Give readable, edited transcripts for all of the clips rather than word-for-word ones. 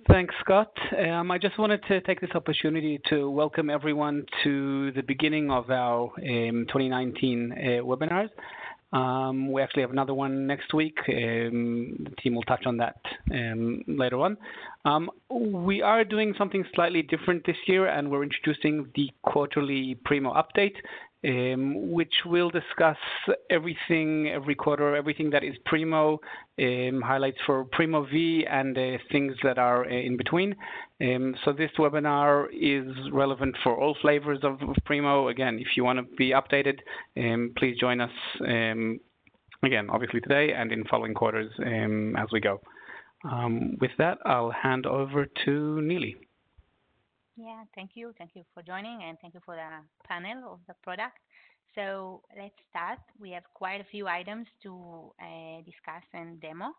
Thanks, Scott. I just wanted to take this opportunity to welcome everyone to the beginning of our 2019 webinars. We actually have another one next week. The team will touch on that later on. We are doing something slightly different this year, and we're introducing the quarterly Primo update, which will discuss everything every quarter, everything that is Primo, highlights for Primo V, and things that are in between. So this webinar is relevant for all flavors of Primo. Again, if you want to be updated, please join us again, obviously today and in following quarters as we go. With that, I'll hand over to Neely. Yeah, thank you. Thank you for joining, and thank you for the panel of the product. So let's start. We have quite a few items to discuss and demo.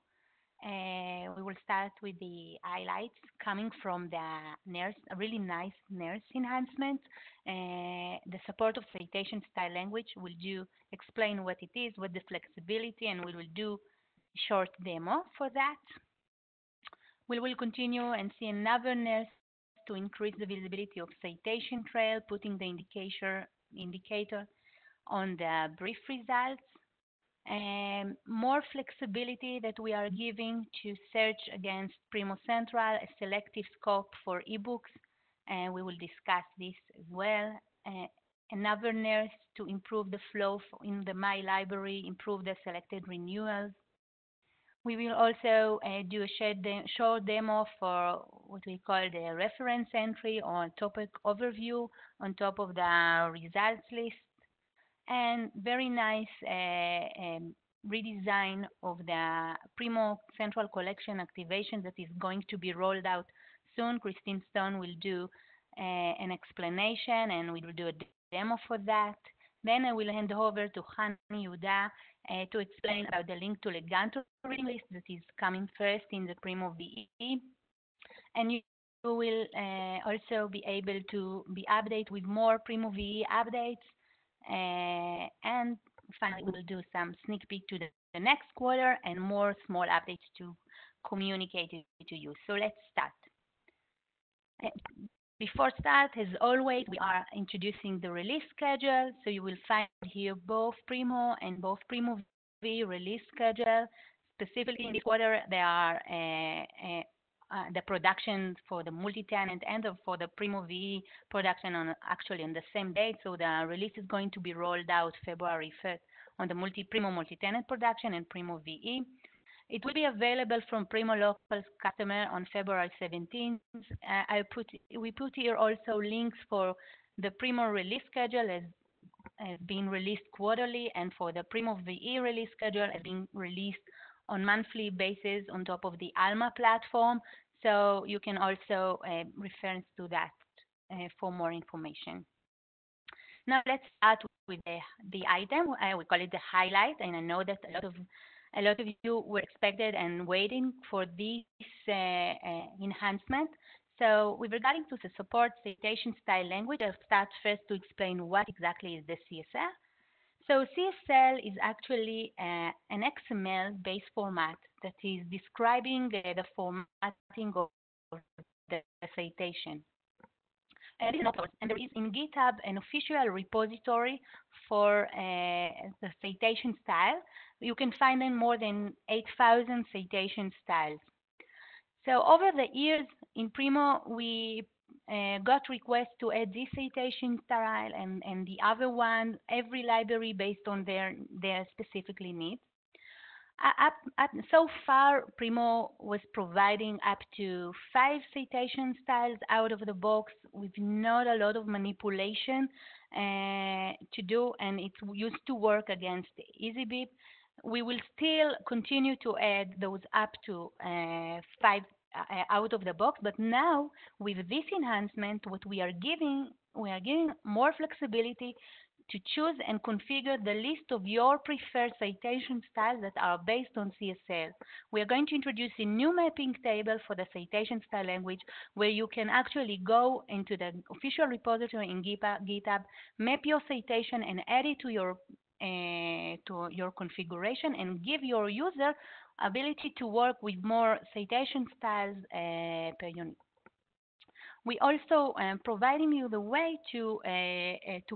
We will start with the highlights coming from the a really nice nurse enhancement. The support of citation style language will explain what it is, what the flexibility, and we will do a short demo for that. We will continue and see another nurse to increase the visibility of citation trail, putting the indicator on the brief results. More flexibility that we are giving to search against Primo Central, a selective scope for eBooks, and we will discuss this as well. Another nurse to improve the flow in the My Library, improve the selected renewals. We will also do a short demo for what we call the reference entry or topic overview on top of the results list. And very nice redesign of the Primo Central Collection activation that is going to be rolled out soon. Christine Stone will do an explanation, and we will do a demo for that. Then I will hand over to Hani Yehuda to explain about the link to Leganto reading list that is coming first in the Primo VE. And you will also be able to be updated with more Primo VE updates. And finally, we will do some sneak peek to the next quarter and more small updates to communicate it to you. So let's start. Before start, as always, we are introducing the release schedule. So you will find here both Primo and both Primo V release schedule. Specifically in this quarter, there are the production for the multi-tenant and for the Primo V production actually on the same date. So the release is going to be rolled out February 1st on the Primo multi-tenant production and Primo VE. It will be available from Primo local customer on February 17th. We put here also links for the Primo release schedule as being released quarterly, and for the Primo VE release schedule as being released on monthly basis on top of the Alma platform. So you can also reference to that for more information. Now let's start with the item. We call it the highlight, and I know that a lot of you were expected and waiting for this enhancement. So with regarding to the support citation style language, I'll start first to explain what exactly is the CSL. So CSL is actually an XML-based format that is describing the formatting of the citation. And there is in GitHub an official repository for the citation style. You can find in more than 8,000 citation styles. So over the years in Primo, we got requests to add this citation style and the other one, every library based on their specifically needs. So far, Primo was providing up to 5 citation styles out of the box with not a lot of manipulation to do, and it used to work against EasyBeep. We will still continue to add those up to 5 out of the box, but now with this enhancement, what we are giving more flexibility to choose and configure the list of your preferred citation styles that are based on CSL. We are going to introduce a new mapping table for the citation style language where you can actually go into the official repository in GitHub, map your citation and add it to your configuration and give your user ability to work with more citation styles per unit. We also providing you the way to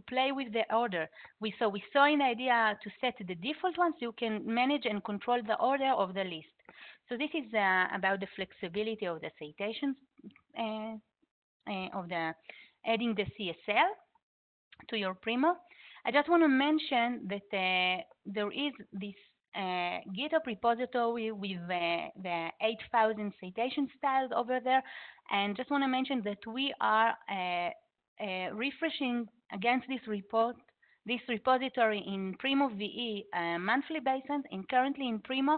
play with the order. We saw an idea to set the default one so you can manage and control the order of the list. So this is about the flexibility of the citations of the adding the CSL to your Primo. I just want to mention that there is this GitHub repository with the 8,000 citation styles over there, and just want to mention that we are refreshing against this repository in Primo VE monthly basis, and currently in Primo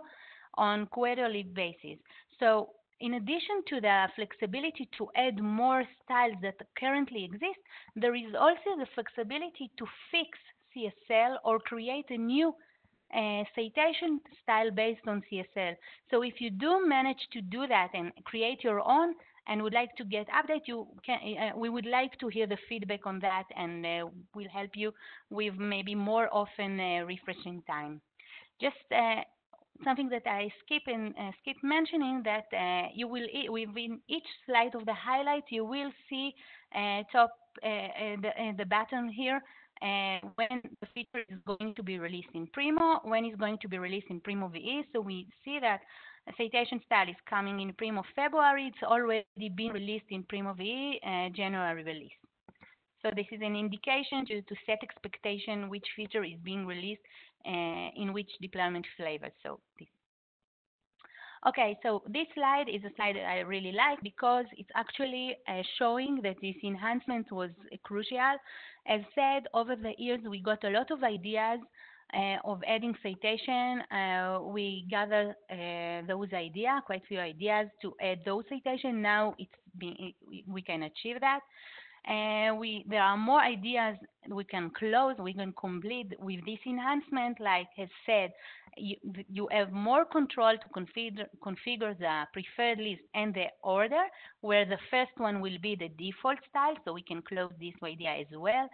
on quarterly basis. So in addition to the flexibility to add more styles that currently exist, there is also the flexibility to fix CSL or create a new citation style based on CSL. So if you do manage to do that and create your own and would like to get update, we would like to hear the feedback on that, and we'll help you with maybe more often refreshing time. Just something that I skip mentioning, that you will within each slide of the highlight you will see the button here when the feature is going to be released in Primo, when it's going to be released in Primo VE. So we see that a citation style is coming in Primo February. It's already been released in Primo VE January release. So this is an indication to set expectation which feature is being released in which deployment flavor. So this. Okay, so this slide is a slide that I really like because it's actually showing that this enhancement was crucial. As said, over the years we got a lot of ideas of adding citation. We gather those ideas, quite a few ideas to add those citations. Now we can achieve that. There are more ideas we can close, we can complete with this enhancement. Like as said, you have more control to configure the preferred list and the order, where the first one will be the default style, so we can close this idea as well.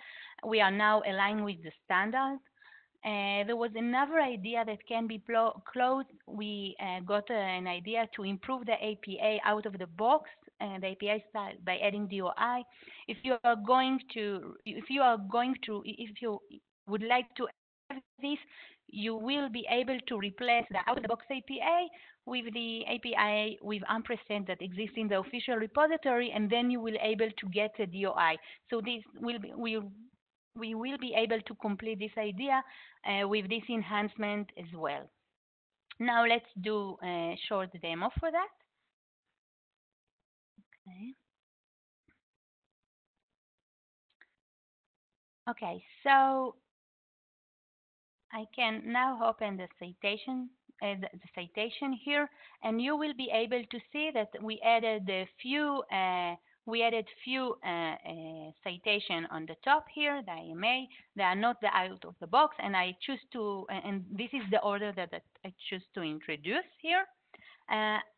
We are now aligned with the standard. There was another idea that can be closed. We got an idea to improve the APA out of the box, the API style, by adding DOI. If you would like to have this, you will be able to replace the out-of-the-box APA with the API with ampersand that exists in the official repository, and then you will be able to get a DOI. So this will be, we will be able to complete this idea with this enhancement as well. Now let's do a short demo for that. Okay, so I can now open the citation here, and you will be able to see that we added a few citation on the top here, the IMA. They are not the out of the box, and I choose to, and this is the order that I choose to introduce here.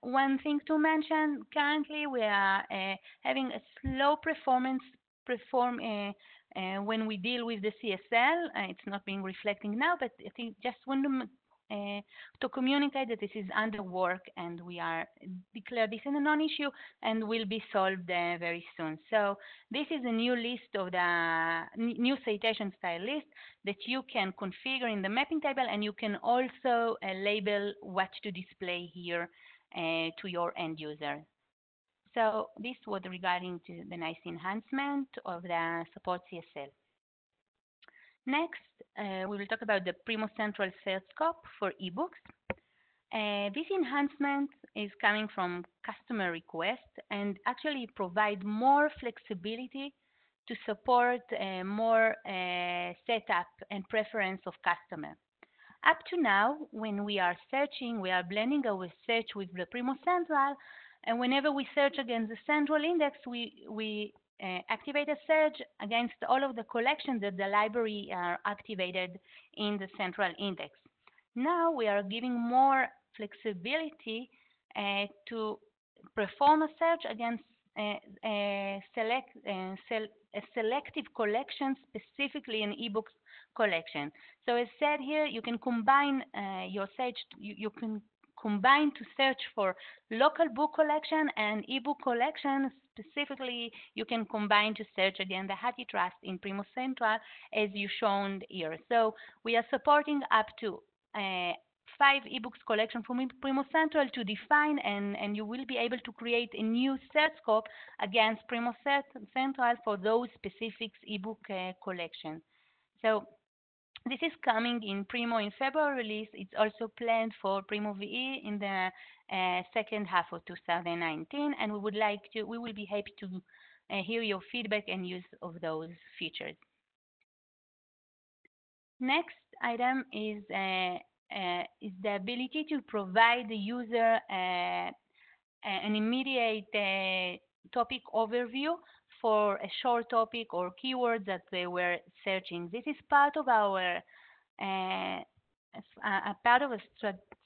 One thing to mention, currently we are having a slow performance when we deal with the CSL. It's not being reflecting now, but I think just want to communicate that this is under work, and we are declare this as a non-issue and will be solved very soon. So this is a new list of the new citation style list that you can configure in the mapping table, and you can also label what to display here to your end user. So this was regarding to the nice enhancement of the support CSL. Next, we will talk about the Primo Central Search Scope for eBooks. This enhancement is coming from customer request and actually provide more flexibility to support more setup and preference of customer. Up to now, when we are searching, we are blending our search with the Primo Central, and whenever we search against the central index, we activate a search against all of the collections that the library are activated in the central index. Now we are giving more flexibility to perform a search against a selective collection, specifically an eBooks collection. So as said here, you can combine your search, you can combine to search for local book collection and ebook collection. Specifically, you can combine to search again the HathiTrust in Primo Central as you shown here. So we are supporting up to 5 ebooks collection from Primo Central to define, and you will be able to create a new search scope against Primo Central for those specific ebook collections. So this is coming in Primo in February release. It's also planned for Primo VE in the second half of 2019, and we will be happy to hear your feedback and use of those features. Next item is the ability to provide the user an immediate topic overview for a short topic or keyword that they were searching. This is part of our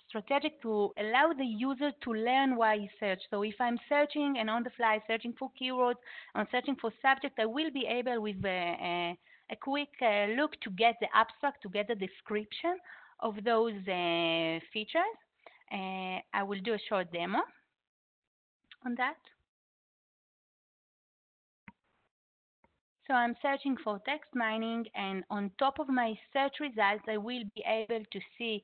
strategic to allow the user to learn why he searched. So if I'm searching and on the fly searching for keywords, I'm searching for subject, I will be able with a quick look to get the abstract, to get the description of those features. I will do a short demo on that. So I'm searching for text mining, and on top of my search results, I will be able to see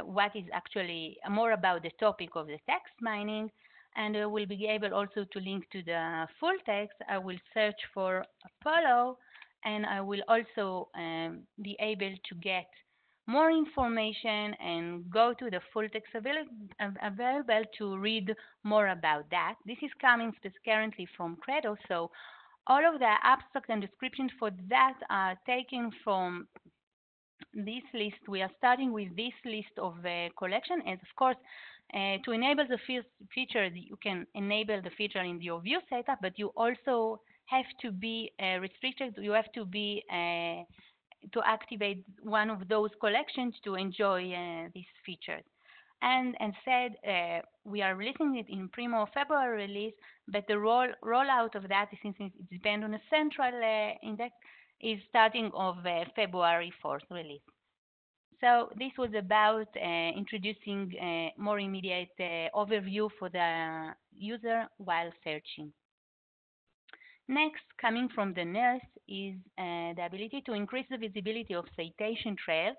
what is actually more about the topic of the text mining, and I will be able also to link to the full text. I will search for Apollo, and I will also be able to get more information and go to the full text available to read more about that. This is coming currently from Credo, so all of the abstract and descriptions for that are taken from this list. We are starting with this list of collection, and of course, to enable the feature, you can enable the feature in your view setup, but you also have to be restricted. You have to be to activate one of those collections to enjoy these features. And said we are releasing it in Primo February release, but the rollout of that, since it depends on a central index, is starting of February 4th release. So this was about introducing a more immediate overview for the user while searching. Next, coming from the NERSC, is the ability to increase the visibility of citation trail.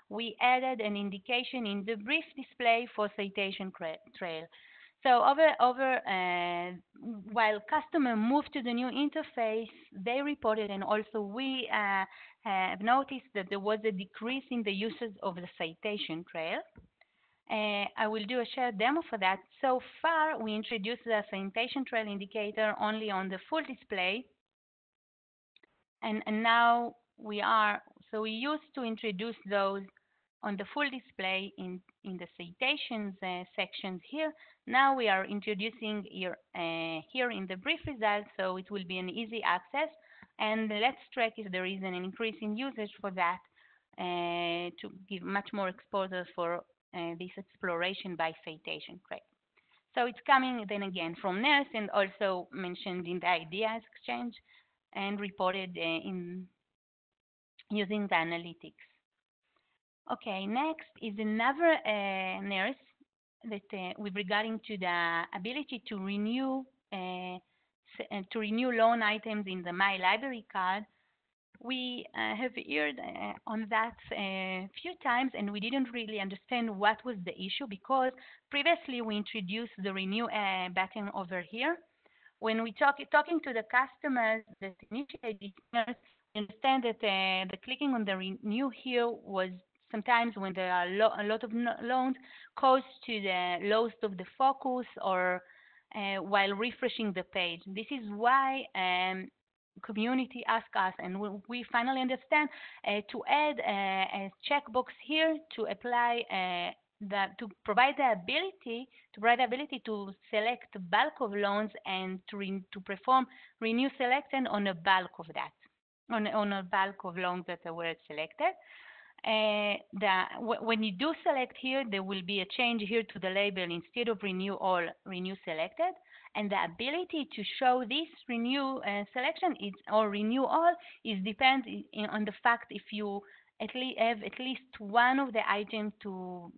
We added an indication in the brief display for citation trail. So while customer moved to the new interface, they reported, and also we have noticed that there was a decrease in the usage of the citation trail. I will do a shared demo for that. So far, we introduced the citation trail indicator only on the full display, and now we used to introduce those on the full display in the citations sections here. Now we are introducing here in the brief results, so it will be an easy access. And let's track if there is an increase in usage for that to give much more exposure for this exploration by citation trail. So it's coming then again from NERSC and also mentioned in the ideas exchange and reported in using the analytics. Okay, next is another NERSC that with regarding to the ability to renew loan items in the My Library card. We have heard on that a few times, and we didn't really understand what was the issue, because previously we introduced the renew button over here. When we talking to the customers that initiate this, we understand that the clicking on the renew here was sometimes when there are a lot of loans cause to the loss of the focus or while refreshing the page. This is why community asked us, and we finally understand to add a checkbox here to apply to provide the ability to select the bulk of loans and to perform renew selection on a bulk of that, on a bulk of loans that were selected. When you do select here, there will be a change here to the label. Instead of renew all, renew selected. And the ability to show this renew selection or renew all is depends on the fact if you have at least one of the items to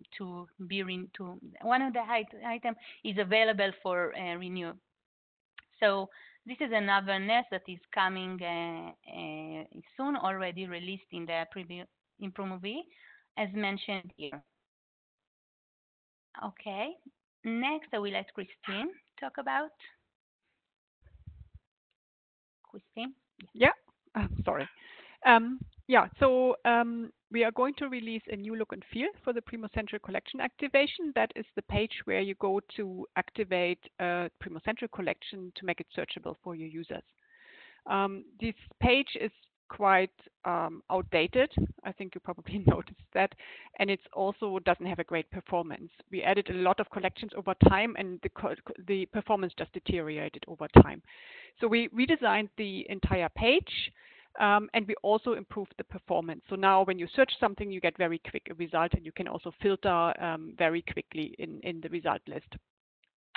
be to one of the item is available for renew. So this is another nest that is coming soon, already released in the preview in Primo V, as mentioned here. Okay, next I will let Christine talk about. Christine? Yeah, sorry. Yeah, so we are going to release a new look and feel for the Primo Central Collection activation. That is the page where you go to activate Primo Central Collection to make it searchable for your users. This page is quite outdated. I think you probably noticed that. And it also doesn't have a great performance. We added a lot of collections over time, and the performance just deteriorated over time. So we redesigned the entire page. And we also improved the performance. So now when you search something, you get very quick a result, and you can also filter very quickly in the result list.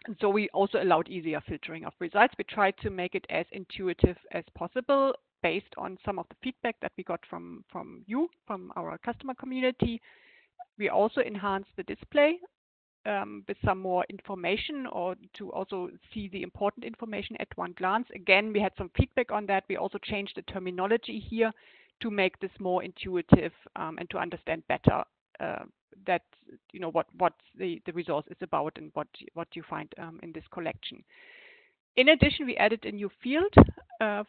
And so we also allowed easier filtering of results. We tried to make it as intuitive as possible based on some of the feedback that we got from our customer community. We also enhanced the display with some more information, or to also see the important information at one glance. Again, we had some feedback on that. We also changed the terminology here to make this more intuitive and to understand better that what the resource is about and what you find in this collection. In addition, we added a new field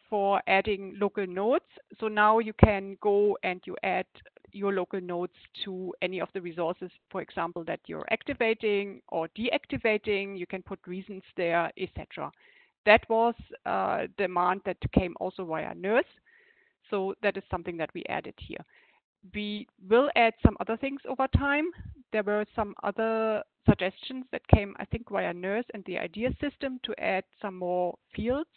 for adding local nodes. So now you can go and you add your local nodes to any of the resources, for example, that you're activating or deactivating. You can put reasons there, etc. That was a demand that came also via Nurse. So that is something that we added here. We will add some other things over time. There were some other suggestions that came, I think, via Nurse and the idea system to add some more fields.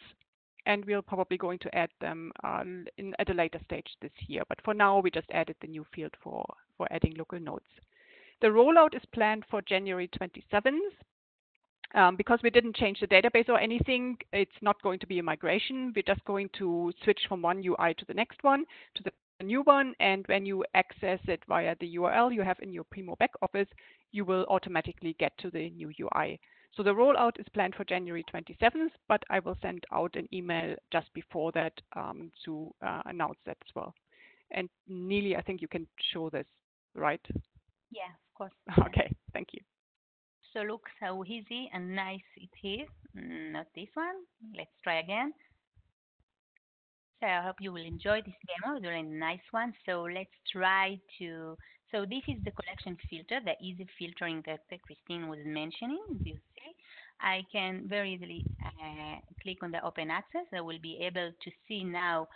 And we're probably going to add them at a later stage this year. But for now, we just added the new field for adding local nodes. The rollout is planned for January 27th. Because we didn't change the database or anything, it's not going to be a migration. We're just going to switch from one UI to the next one, to the new one. And when you access it via the URL you have in your Primo back office, you will automatically get to the new UI. So the rollout is planned for January 27th, but I will send out an email just before that to announce that as well. And Neely, I think you can show this, right? Yeah, of course. Okay, thank you. So look how easy and nice it is. Not this one. Let's try again. So I hope you will enjoy this demo. It's a really nice one. So let's try to. So this is the collection filter, the easy filtering that Christine was mentioning. You see, I can very easily click on the open access. I will be able to see now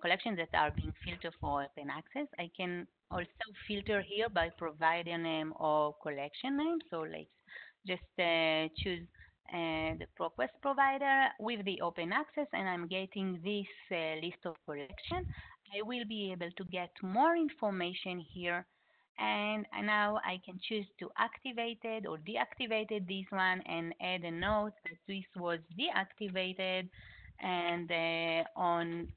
collections that are being filtered for open access. I can also filter here by provider name or collection name. So let's just choose the request provider with the open access, and I'm getting this list of collection. I will be able to get more information here, and now I can choose to activate it or deactivate this one and add a note that this was deactivated and on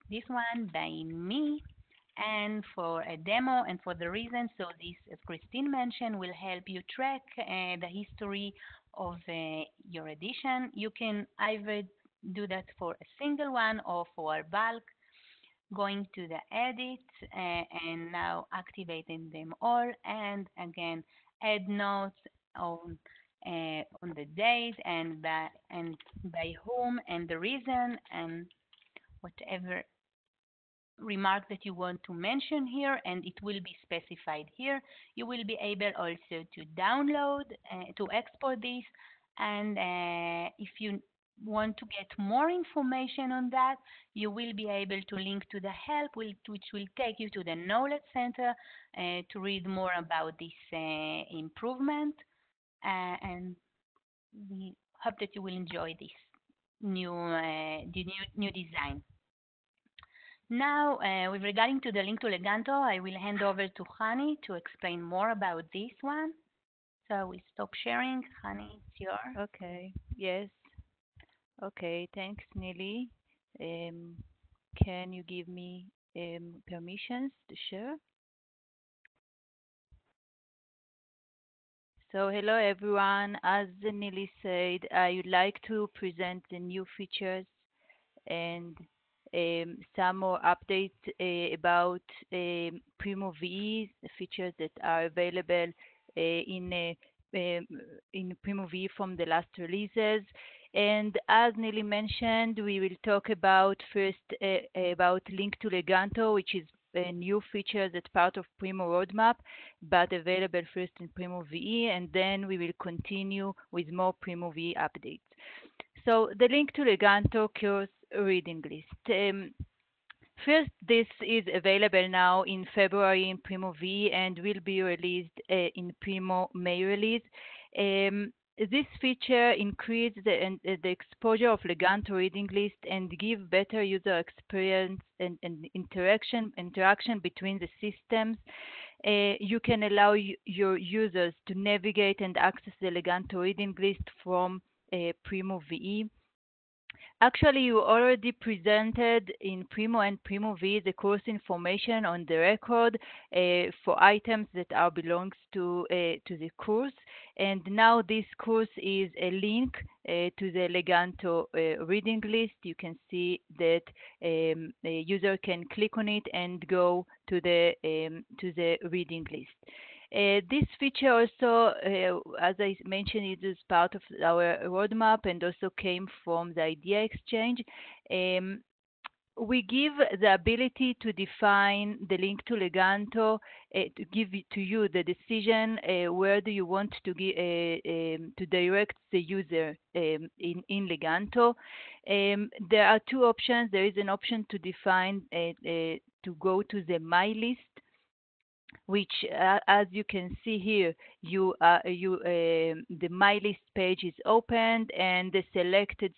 this one by me. And for a demo and for the reason, so this, as Christine mentioned, will help you track the history of your edition. You can either do that for a single one or for bulk, going to the edit and now activating them all, and again add notes on the date and by whom and the reason and whatever remark that you want to mention here, and it will be specified here. You will be able also to download, to export this, and if you want to get more information on that, you will be able to link to the help, which will take you to the Knowledge Center to read more about this improvement, and we hope that you will enjoy this new design. Now, with regarding to the link to Leganto, I will hand over to Hani to explain more about this one. So we stop sharing. Hani, it's yours. Okay. Yes. Okay. Thanks, Neely. can you give me permissions to share? So hello everyone. As Nili said, I would like to present the new features and some more updates about Primo VE, the features that are available in Primo VE from the last releases. And as Nili mentioned, we will talk about first about Link to Leganto, which is a new feature that's part of Primo roadmap, but available first in Primo VE, and then we will continue with more Primo VE updates. So the Link to Leganto course reading list. First, this is available now in February in Primo V and will be released in Primo May release. This feature increases the exposure of Leganto reading list and give better user experience and interaction between the systems. You can allow your users to navigate and access the Leganto reading list from Primo VE. Actually, you already presented in Primo and Primo V the course information on the record for items that are belongs to the course, and now this course is a link to the Leganto reading list. You can see that a user can click on it and go to the reading list. This feature also, as I mentioned, it is part of our roadmap and also came from the idea exchange. We give the ability to define the link to Leganto, to give to you the decision where do you want to direct the user in Leganto. There are two options. There is an option to define to go to the My List, which, as you can see here, the My List page is opened and the selected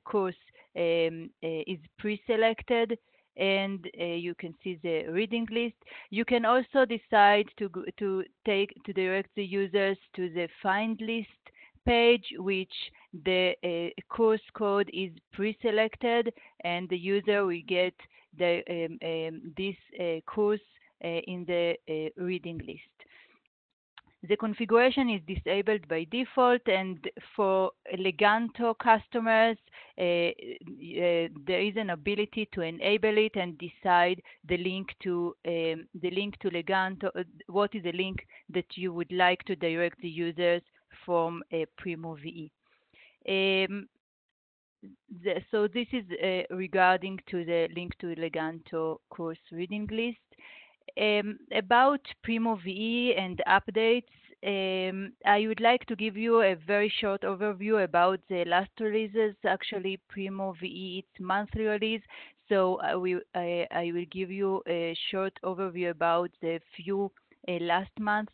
course is pre-selected, and you can see the reading list. You can also decide to direct the users to the Find List page, which the course code is pre-selected, and the user will get this course in the reading list. The configuration is disabled by default, and for Leganto customers, there is an ability to enable it and decide the link to Leganto. What is the link that you would like to direct the users from Primo VE? So this is regarding to the link to Leganto course reading list. About Primo VE and updates, I would like to give you a very short overview about the last releases. Actually, Primo VE, it's monthly release, so I will give you a short overview about the few last months,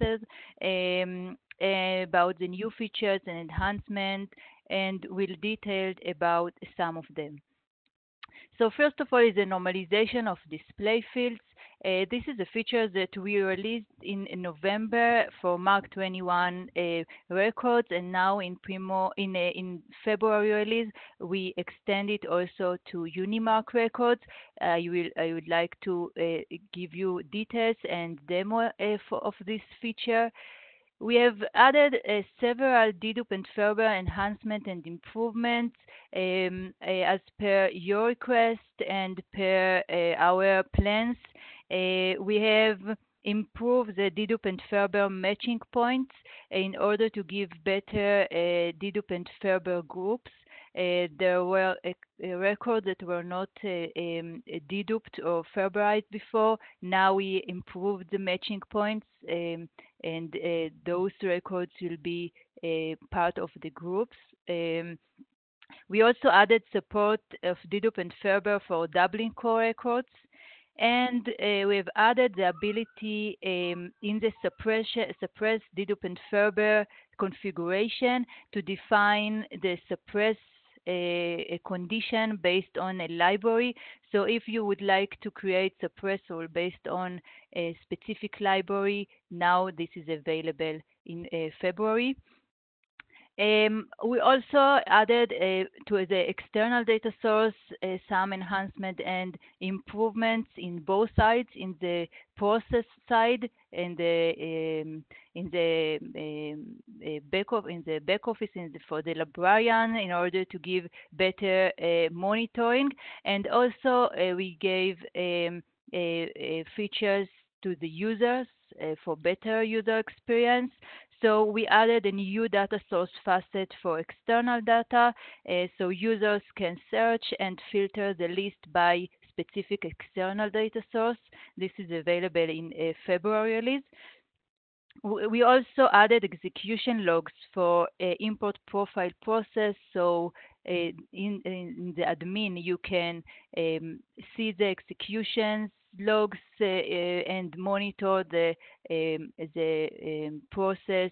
about the new features and enhancements, and will detail about some of them. So first of all is the normalization of display fields. This is a feature that we released in November for Mark 21 records, and now in February release we extend it also to Unimark records. I would like to give you details and demo of this feature. We have added several dedupe and Ferber enhancement and improvements as per your request and per our plans. We have improved the dedupe and Ferber matching points in order to give better dedupe and Ferber groups. There were records that were not deduped or Ferberized before. Now we improved the matching points, and those records will be part of the groups. We also added support of dedupe and Ferber for doubling core records. And we've added the ability in the suppress dedupe and Ferber configuration to define the suppress a condition based on a library. So if you would like to create suppressor based on a specific library, now this is available in February. We also added to the external data source some enhancement and improvements in both sides, in the process side and in the back office for the librarian, in order to give better monitoring, and also we gave features to the users for better user experience. So we added a new data source Facet for external data, so users can search and filter the list by specific external data source. This is available in February release. We also added execution logs for import profile process. So in the admin, you can see the executions logs and monitor the process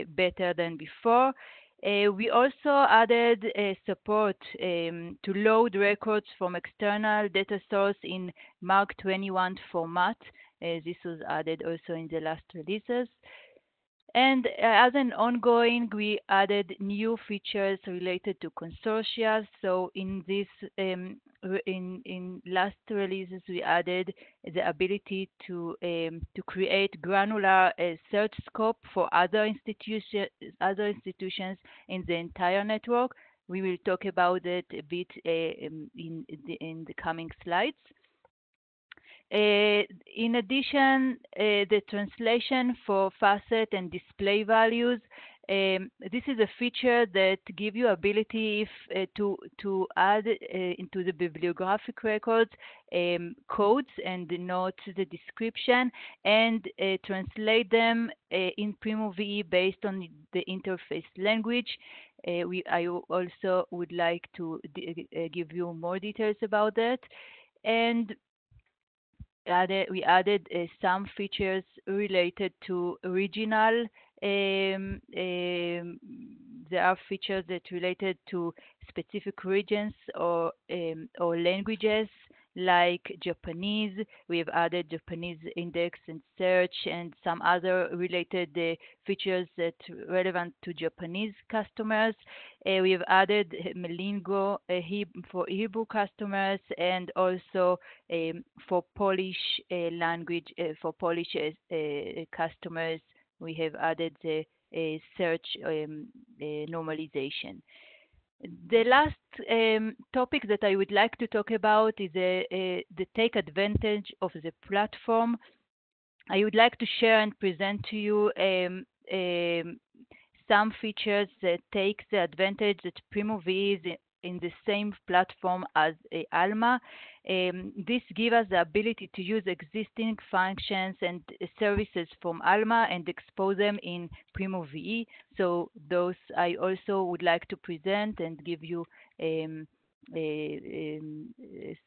better than before. We also added support to load records from external data source in Mark 21 format. This was added also in the last releases. And as an ongoing, we added new features related to consortia. So in this, in last releases, we added the ability to create granular search scope for other institutions in the entire network. We will talk about it a bit in the coming slides. In addition, the translation for facet and display values. This is a feature that gives you ability to add into the bibliographic records codes and note the description, and translate them in Primo VE based on the interface language. I also would like to give you more details about that. And we added some features related to regional. There are features that related to specific regions or languages, like Japanese. We have added Japanese index and search, and some other related features that relevant to Japanese customers. We have added Melingo for Hebrew customers, and also for Polish language, for Polish customers, we have added the search normalization. The last topic that I would like to talk about is the take advantage of the platform. I would like to share and present to you some features that take the advantage that Primo VE is in the same platform as Alma. This gives us the ability to use existing functions and services from Alma and expose them in Primo VE. So those I also would like to present and give you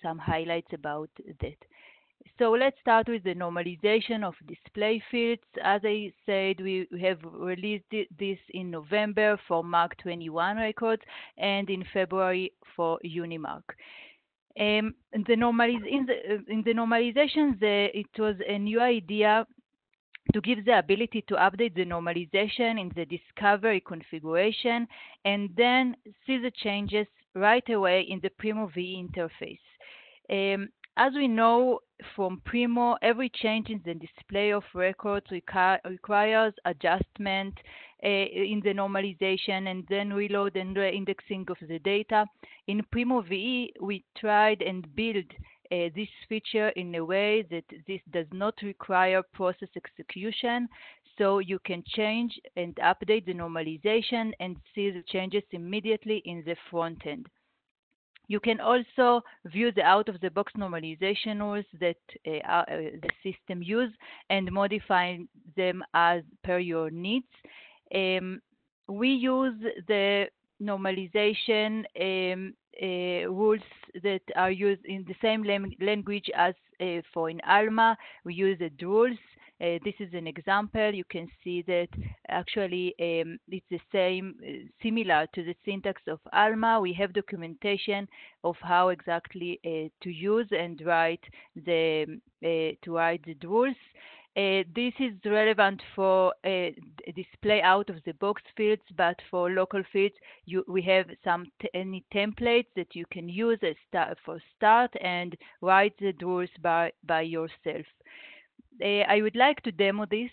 some highlights about that. So let's start with the normalization of display fields. As I said, we have released this in November for Mark 21 records and in February for Unimark. In the normalization, it was a new idea to give the ability to update the normalization in the discovery configuration and then see the changes right away in the Primo VE interface. As we know from Primo, every change in the display of records requires adjustment in the normalization and then reload and re-indexing of the data. In Primo VE, we tried and built this feature in a way that this does not require process execution, so you can change and update the normalization and see the changes immediately in the front end. You can also view the out-of-the-box normalization rules that the system use and modify them as per your needs. We use the normalization rules that are used in the same language as for in Alma. We use the Drools. This is an example. You can see that actually it's the same, similar to the syntax of Alma. We have documentation of how exactly to use and write the Drools. This is relevant for display out of the box fields, but for local fields, we have any templates that you can use for start and write the rules by yourself. I would like to demo this.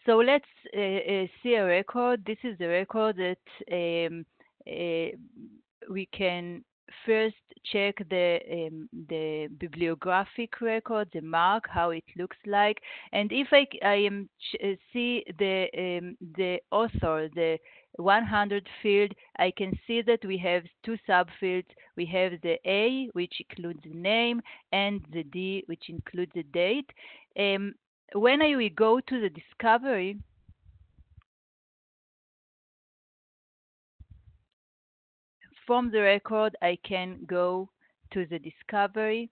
So let's see a record. This is the record that we can first check the bibliographic record, the mark, how it looks like, and if I see the author, the 100 field, I can see that we have two subfields. We have the A, which includes the name, and the D, which includes the date. When we go to the discovery, from the record, I can go to the discovery.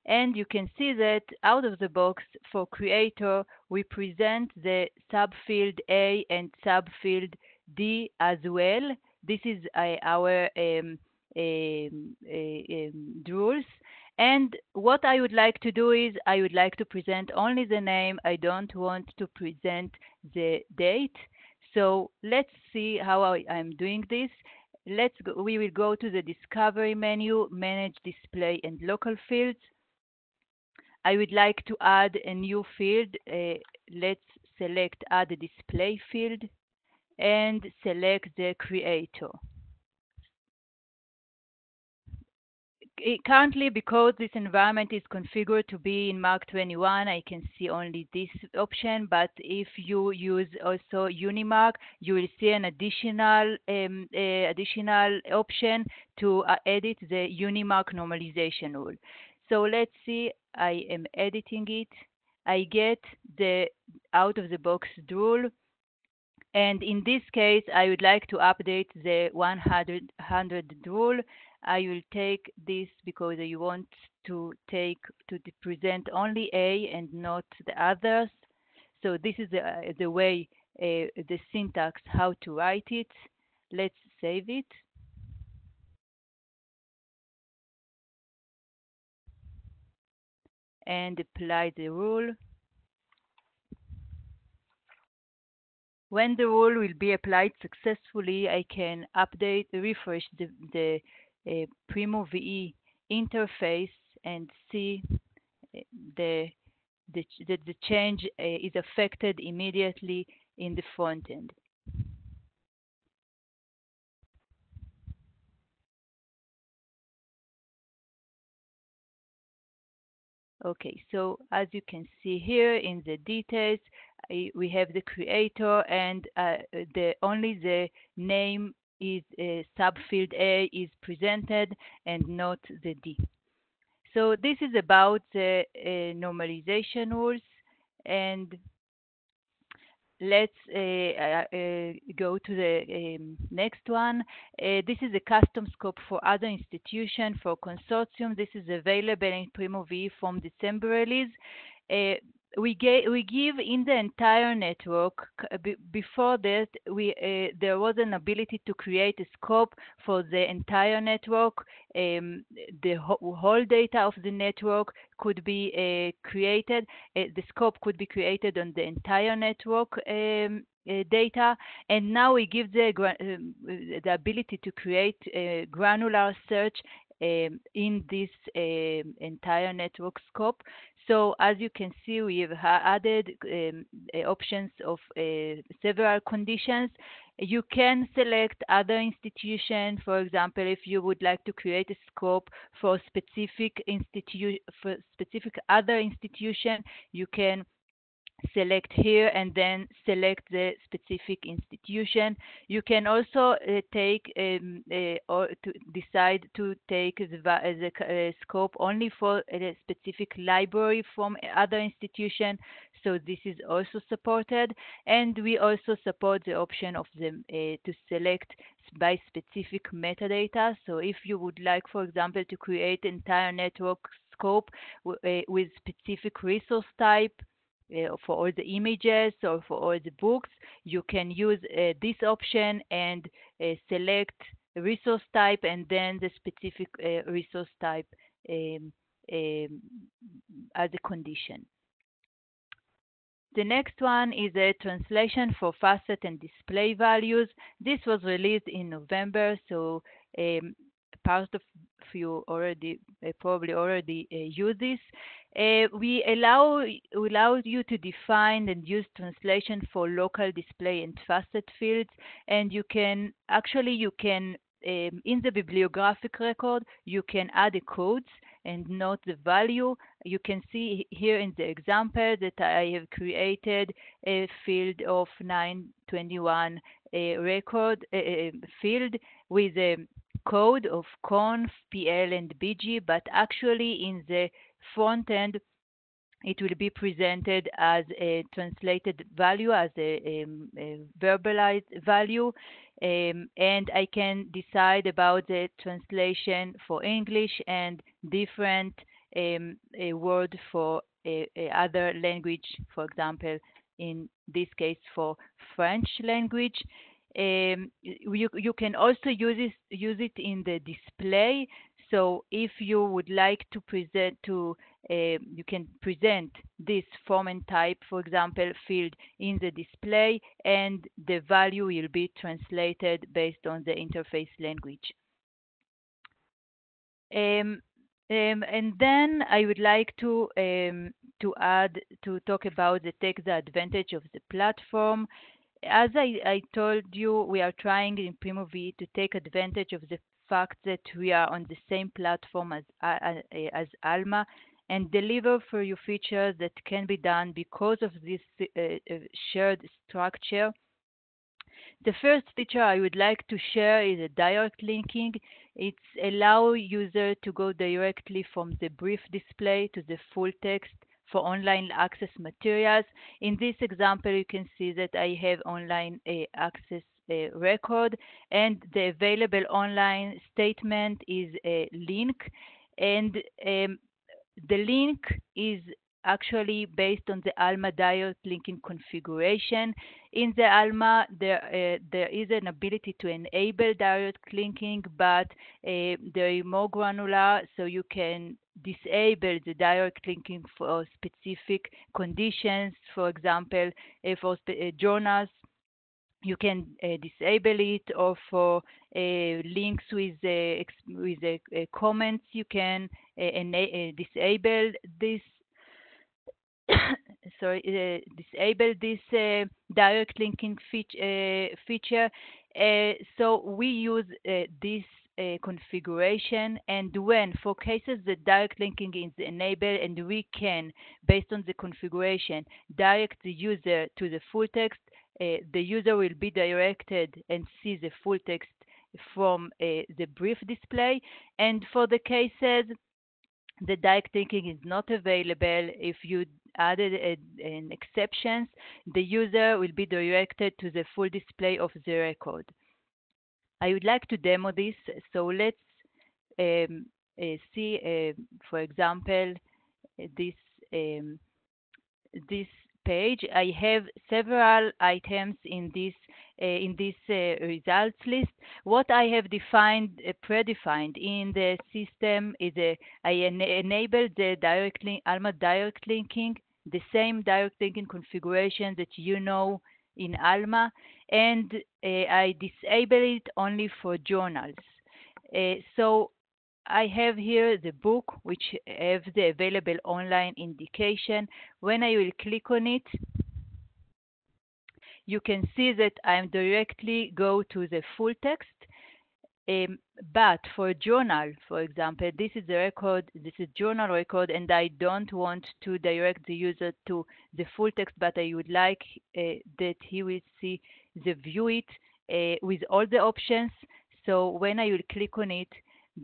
And you can see that out of the box for creator, we present the subfield A and subfield D as well. This is our Drools. And what I would like to do is I would like to present only the name. I don't want to present the date. So let's see how I'm doing this. We will go to the discovery menu, manage display and local fields. I would like to add a new field. Let's select add a display field and select the creator. Currently, because this environment is configured to be in Mark 21, I can see only this option. But if you use also Unimark, you will see an additional option to edit the Unimark normalization rule. So let's see, I am editing it. I get the out-of-the-box rule. And in this case, I would like to update the 100 rule. I will take this because I want to present only A and not the others. So this is the way, the syntax, how to write it. Let's save it. And apply the rule. When the rule will be applied successfully, I can refresh the Primo VE interface and see that the change is affected immediately in the front end. Okay, so as you can see here in the details, we have the creator, and only the name is subfield A is presented and not the D. So this is about the normalization rules, and let's go to the next one. This is a custom scope for other institutions for Consortium. This is available in Primo VE from December release. We give in the entire network. Before that, there was an ability to create a scope for the entire network. The whole data of the network could be created. The scope could be created on the entire network data, and now we give the ability to create a granular search in this entire network scope. So as you can see, we have added options of several conditions. You can select other institutions. For example, if you would like to create a scope for specific other institution, you can select here and then select the specific institution. You can also take or to decide to take the scope only for a specific library from other institution. So this is also supported, and we also support the option of them to select by specific metadata. So if you would like, for example, to create entire network scope with specific resource type, for all the images or for all the books, you can use this option and select resource type and then the specific resource type as a condition. The next one is a translation for facet and display values. This was released in November, so part of you already probably already use this. We allow you to define and use translation for local display and facet fields, and you can in the bibliographic record you can add the codes and note the value. You can see here in the example that I have created a field of 921 record field with a code of conf, PL, and BG, but actually in the front end it will be presented as a translated value, as a verbalized value, and I can decide about the translation for English and different word for other language, for example, in this case for French language. You can also use it in the display. So if you would like to present you can present this form and type, for example, field in the display, and the value will be translated based on the interface language. And then I would like to talk about take the advantage of the platform. As I told you, we are trying in Primo V to take advantage of the fact that we are on the same platform as Alma and deliver for you features that can be done because of this shared structure. The first feature I would like to share is a direct linking. It's allow user to go directly from the brief display to the full text for online access materials. In this example, you can see that I have online access record, and the available online statement is a link, and the link is actually based on the Alma direct linking configuration. In the Alma, there is an ability to enable direct linking, but they're more granular, so you can disable the direct linking for specific conditions. For example, for journals, you can disable it, or for links with comments, you can disable this. Disable this direct linking feature. So we use this configuration, and when for cases the direct linking is enabled, and we can, based on the configuration, direct the user to the full text, the user will be directed and see the full text from the brief display. And for the cases the direct linking is not available, if you added an exceptions, the user will be directed to the full display of the record. I would like to demo this, so let's see, for example, this page. I have several items in this results list. What I have defined, predefined in the system is I enabled the Alma direct linking, the same direct linking configuration that you know in Alma, and I disable it only for journals. So I have here the book, which have the available online indication. When I will click on it, you can see that I'm directly go to the full text. But for a journal, for example, this is a record, this is journal record, and I don't want to direct the user to the full text, but I would like that he will see the view it with all the options. So when I will click on it,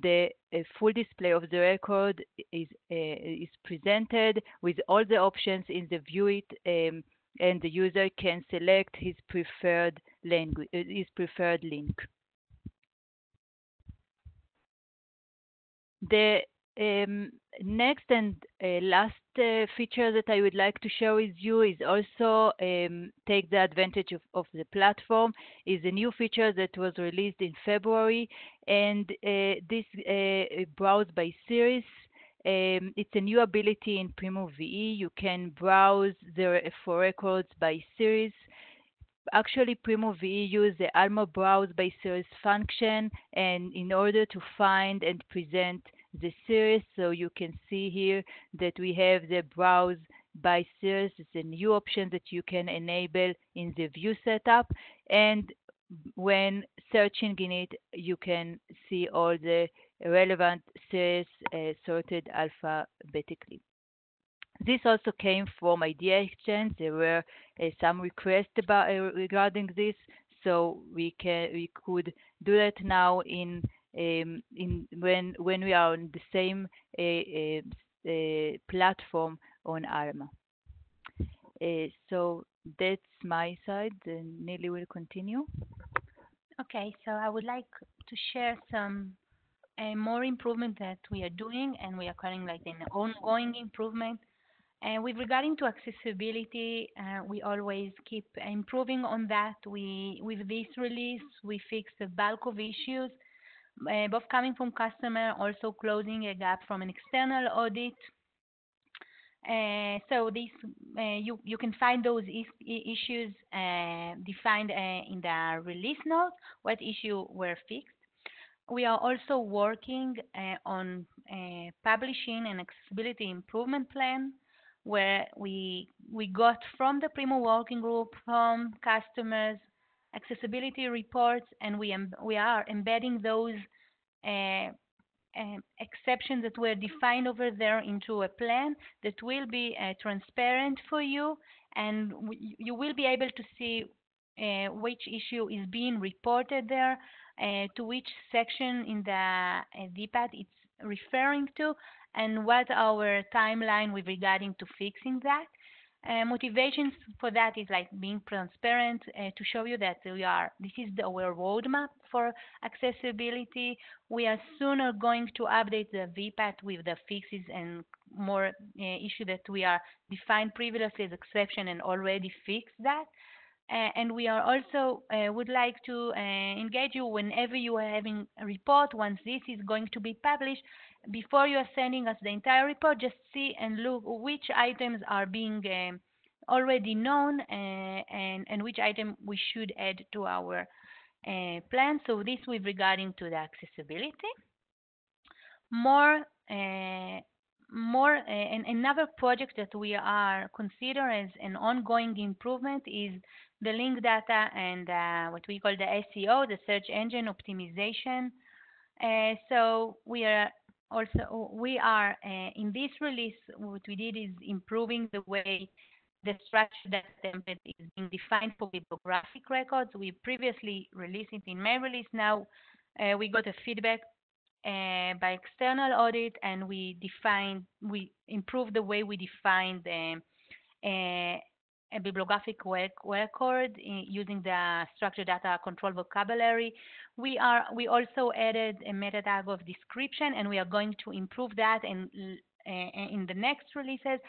the full display of the record is presented with all the options in the view it, and the user can select his preferred language, his preferred link. The Next and last feature that I would like to share with you is also take the advantage of the platform, is a new feature that was released in February, and this browse by series. It's a new ability in Primo VE. You can browse for records by series. Actually, Primo VE use the Alma browse by series function, and in order to find and present the series, so you can see here that we have the browse by series. It's a new option that you can enable in the view setup, and when searching in it, you can see all the relevant series sorted alphabetically. This also came from Idea Exchange. There were some requests about regarding this, so we could do that now in when we are on the same platform on Alma. So that's my side, and Nelly will continue. Okay, so I would like to share some more improvement that we are doing, and we are calling like an ongoing improvement. And with regarding to accessibility, we always keep improving on that. With this release, we fixed the bulk of issues, both coming from customer, also closing a gap from an external audit. So this you can find those issues defined in the release notes, what issue were fixed. We are also working on publishing an accessibility improvement plan where we got from the Primo working group, from customers, accessibility reports, and we are embedding those uh, exceptions that were defined over there into a plan that will be transparent for you, and you will be able to see which issue is being reported there, to which section in the DPAT it's referring to, and what our timeline with regarding to fixing that. Motivations for that is like being transparent to show you that this is our roadmap for accessibility. We are sooner going to update the VPAT with the fixes and more issue that we are defined previously as exception and already fixed that. And we are also would like to engage you whenever you are having a report. Once this is going to be published, before you are sending us the entire report, just see and look which items are being already known and which item we should add to our plan. So this with regarding to the accessibility. And another project that we are consider as an ongoing improvement is the link data and what we call the SEO, the search engine optimization. So we are in this release, what we did is improving the way the structure data template is being defined for bibliographic records. We previously released it in May release. Now we got a feedback by external audit, and we improved the way we defined a bibliographic record using the structured data control vocabulary. We also added a meta tag of description, and we are going to improve that and in the next releases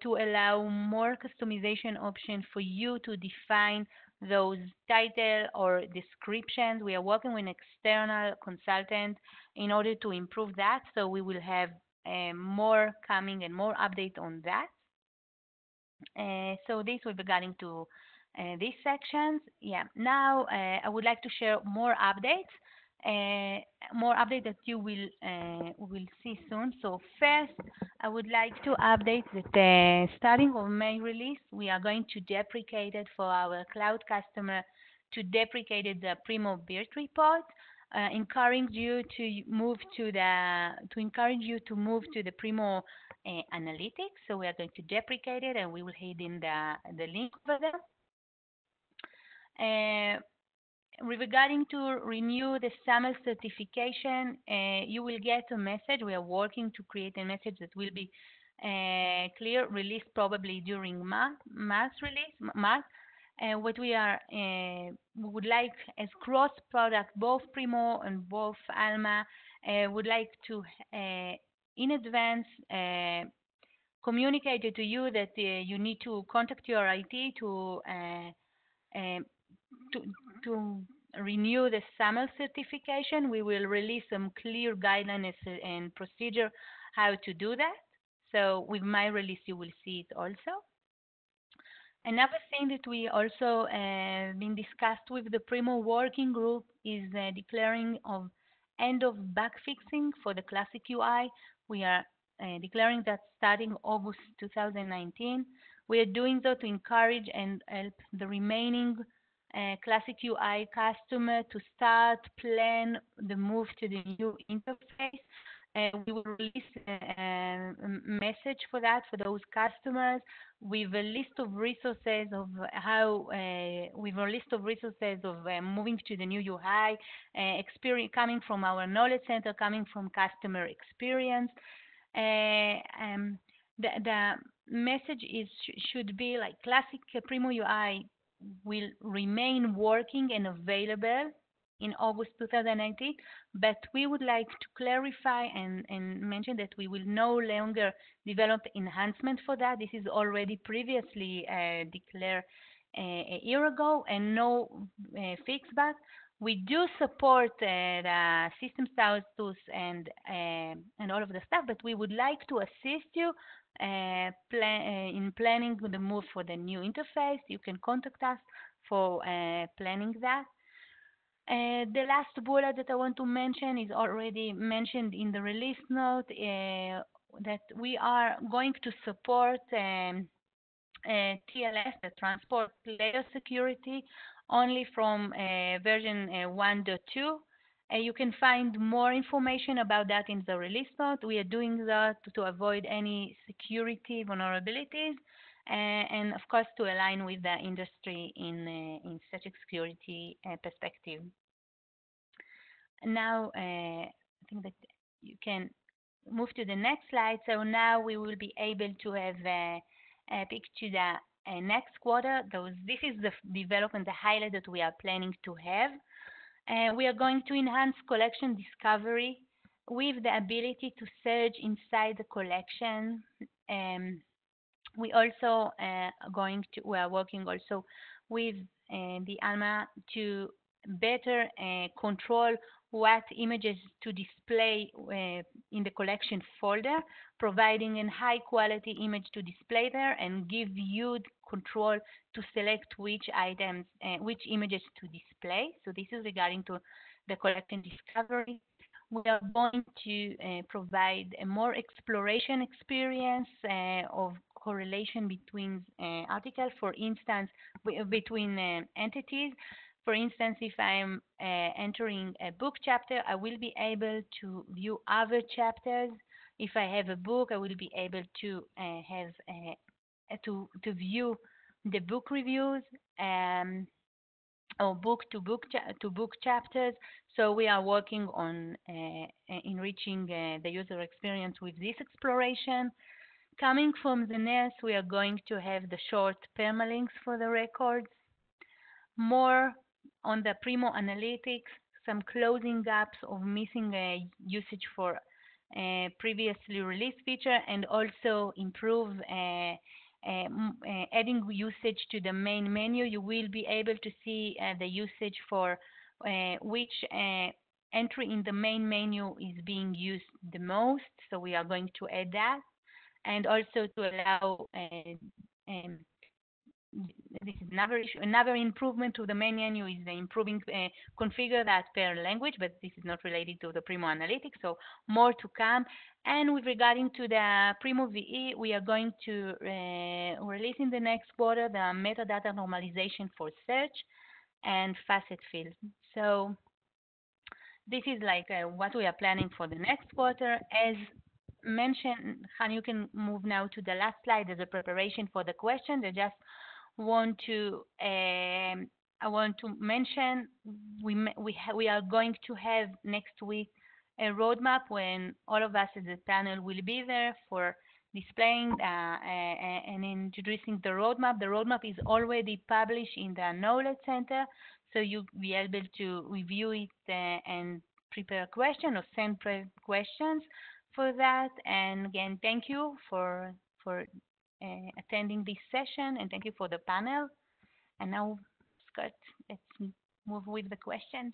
to allow more customization options for you to define those title or descriptions. We are working with an external consultant in order to improve that, so we will have more coming and more update on that. So this will be regarding to these sections. Yeah. Now I would like to share more updates that you will see soon. So first, I would like to update that starting of May release, we are going to deprecate it for our cloud customer to deprecate the Primo Build report. Encourage you to move to the Primo analytics. So we are going to deprecate it, and we will hide in the link over there. Regarding to renew the SAML certification, you will get a message. We are working to create a message that will be clear, released probably during March release. What we would like as cross-product, both Primo and both Alma, would like to in advance communicated to you that you need to contact your IT to renew the SAML certification. We will release some clear guidelines and procedure how to do that. So with my release, you will see it also. Another thing that we also been discussed with the Primo working group is declaring of end of bug fixing for the classic UI. We are declaring that starting August 2019. We are doing so to encourage and help the remaining classic UI customer to start plan the move to the new interface. We will release a message for that for those customers with a list of resources of moving to the new UI, experience coming from our knowledge center, coming from customer experience. The message should be like classic Primo UI will remain working and available in August 2019, but we would like to clarify and mention that we will no longer develop enhancement for that. This is already previously declared a year ago and no fixed bug. We do support the system status and all of the stuff, but we would like to assist you in planning the move for the new interface. You can contact us for planning that. The last bullet that I want to mention is already mentioned in the release note, that we are going to support TLS, the Transport Layer Security, only from version 1.2. You can find more information about that in the release note. We are doing that to avoid any security vulnerabilities and of course to align with the industry in such a security perspective. Now I think that you can move to the next slide. So now we will be able to have a picture the next quarter. This is the development, the highlight that we are planning to have. We are going to enhance collection discovery with the ability to search inside the collection. We also we are working also with the Alma to better control what images to display in the collection folder, providing a high quality image to display there and give you the control to select which items, which images to display. So this is regarding to the collection discovery. We are going to provide a more exploration experience of correlation between articles, for instance, between entities. For instance, if I'm entering a book chapter, I will be able to view other chapters. If I have a book, I will be able to to view the book reviews or book to book chapters. So we are working on enriching the user experience with this exploration. Coming from the NES, we are going to have the short permalinks for the records. More on the Primo Analytics, some closing gaps of missing usage for previously released feature, and also improve adding usage to the main menu. You will be able to see the usage for which entry in the main menu is being used the most. So we are going to add that, and also to allow this is another issue. Another improvement to the main menu is the improving configure that per language, but this is not related to the Primo Analytics, so more to come. And with regarding to the Primo VE, we are going to release in the next quarter the metadata normalization for search and facet fields. So this is like what we are planning for the next quarter. As mentioned, Han, you can move now to the last slide as a preparation for the questions. I want to mention we are going to have next week a roadmap when all of us as a panel will be there for displaying and introducing the roadmap. The roadmap is already published in the Knowledge Center, so you'll be able to review it and prepare questions or send questions. for that. And again, thank you for attending this session, and thank you for the panel. And now, Scott, let's move with the questions.